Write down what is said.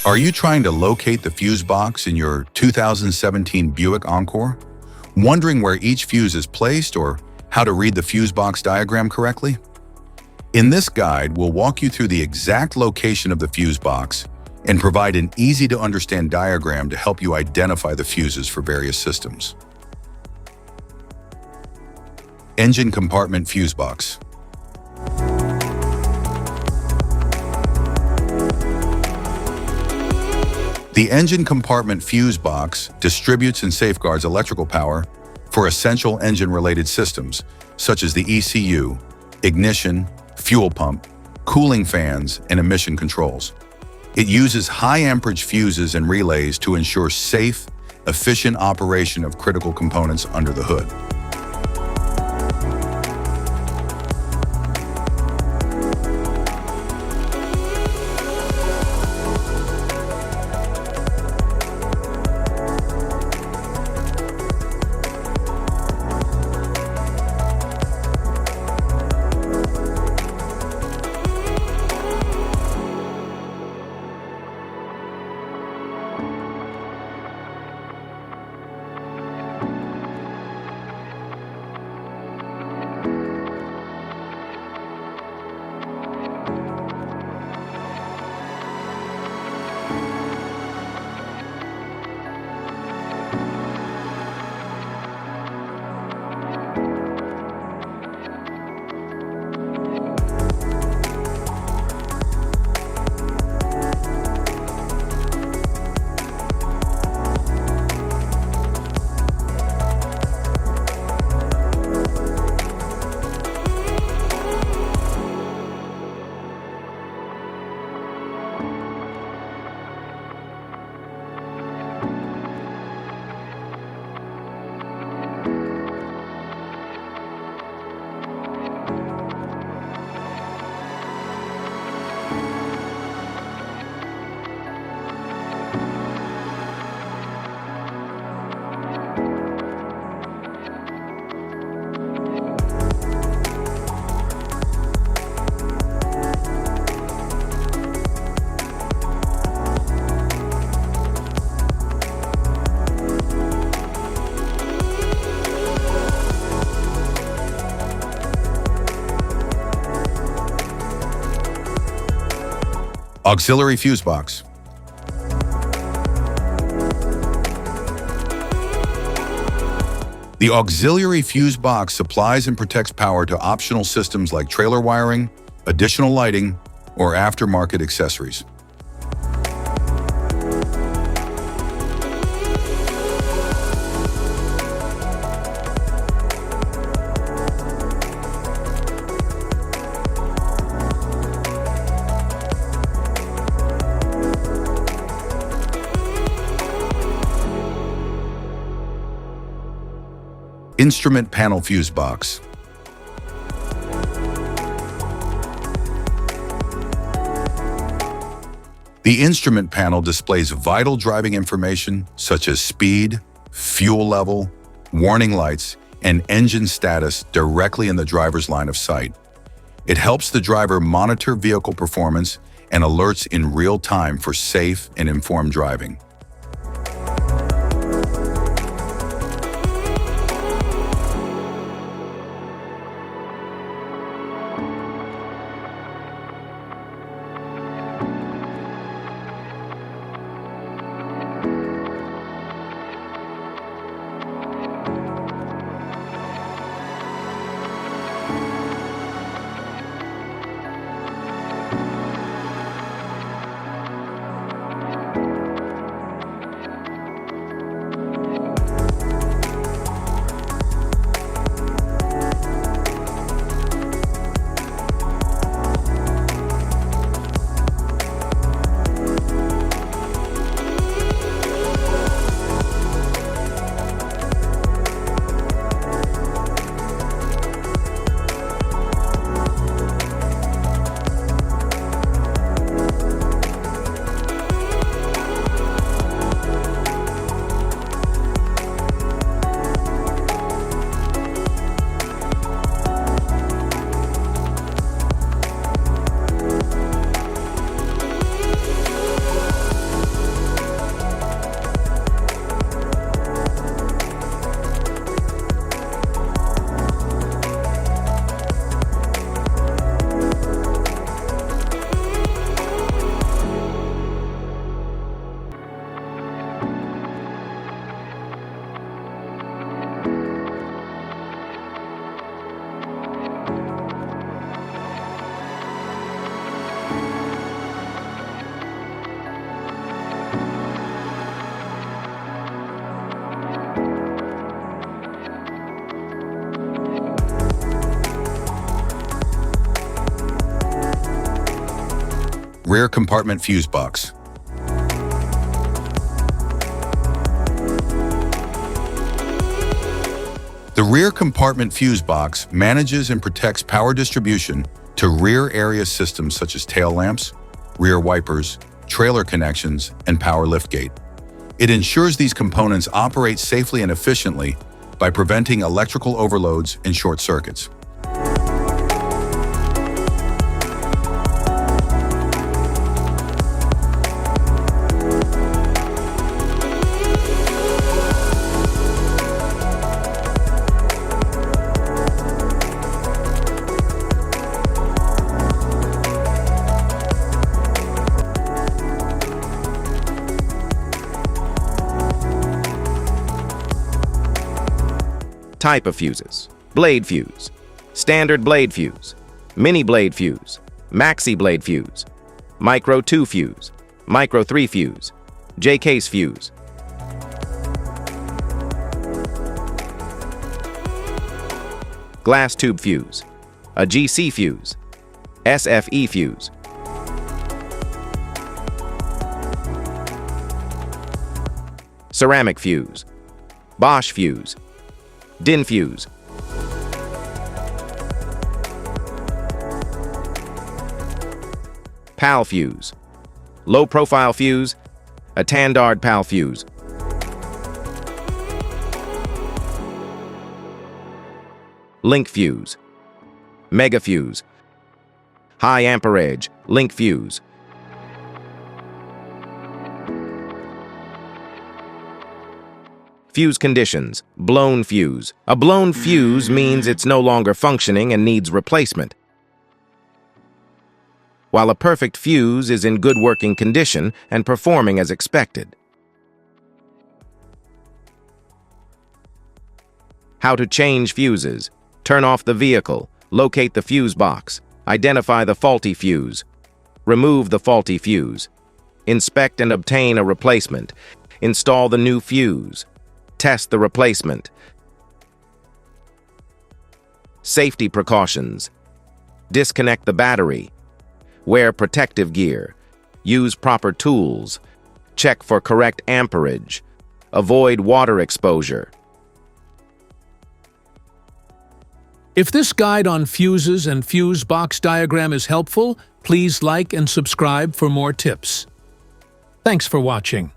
Are you trying to locate the fuse box in your 2017 Buick Encore? Wondering where each fuse is placed or how to read the fuse box diagram correctly? In this guide, we'll walk you through the exact location of the fuse box and provide an easy-to-understand diagram to help you identify the fuses for various systems. Engine compartment fuse box. The engine compartment fuse box distributes and safeguards electrical power for essential engine-related systems, such as the ECU, ignition, fuel pump, cooling fans, and emission controls. It uses high-amperage fuses and relays to ensure safe, efficient operation of critical components under the hood. Auxiliary fuse box. The auxiliary fuse box supplies and protects power to optional systems like trailer wiring, additional lighting, or aftermarket accessories. Instrument panel fuse box. The instrument panel displays vital driving information such as speed, fuel level, warning lights, and engine status directly in the driver's line of sight. It helps the driver monitor vehicle performance and alerts in real time for safe and informed driving. Rear compartment fuse box. The rear compartment fuse box manages and protects power distribution to rear area systems such as tail lamps, rear wipers, trailer connections, and power liftgate. It ensures these components operate safely and efficiently by preventing electrical overloads and short circuits. Type of fuses: blade fuse, standard blade fuse, mini blade fuse, maxi blade fuse, micro 2 fuse, micro 3 fuse, J-case fuse. Glass tube fuse, a GC fuse, SFE fuse. Ceramic fuse, Bosch fuse, DIN fuse. PAL fuse, low profile fuse, a Tandard PAL fuse. Link fuse, mega fuse, high amperage link fuse. Fuse conditions: blown fuse. A blown fuse means it's no longer functioning and needs replacement, while a perfect fuse is in good working condition and performing as expected. How to change fuses: turn off the vehicle, locate the fuse box, identify the faulty fuse, remove the faulty fuse, inspect and obtain a replacement, install the new fuse, test the replacement. Safety precautions: disconnect the battery, wear protective gear, use proper tools, check for correct amperage, avoid water exposure. If this guide on fuses and fuse box diagram is helpful, please like and subscribe for more tips. Thanks for watching.